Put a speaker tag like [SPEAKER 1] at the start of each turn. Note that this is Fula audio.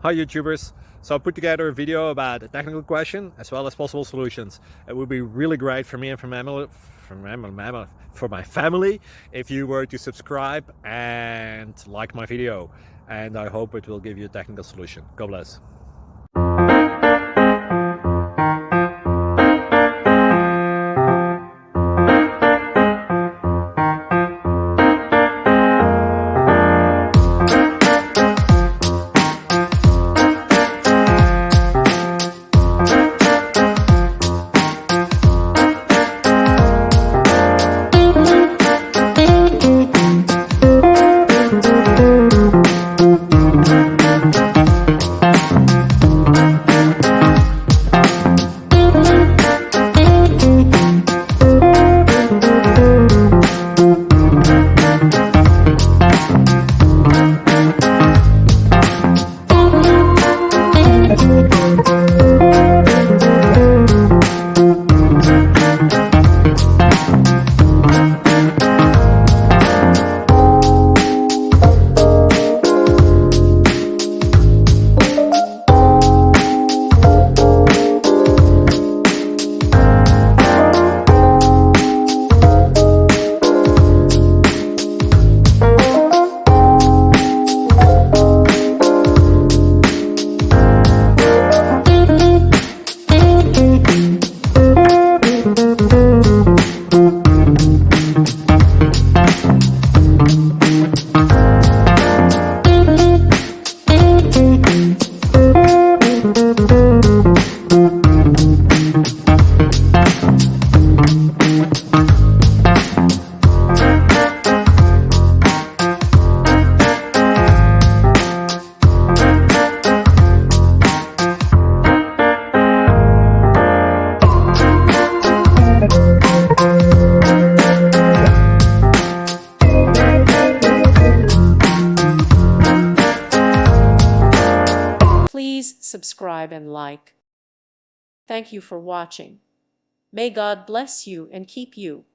[SPEAKER 1] Hi YouTubers! So I put together a video about a technical question as well as possible solutions. It would be really great for me and for my family if you were to subscribe and like my video, and I hope it will give you a technical solution. God bless.
[SPEAKER 2] Please subscribe and like. Thank you for watching. May God bless you and keep you.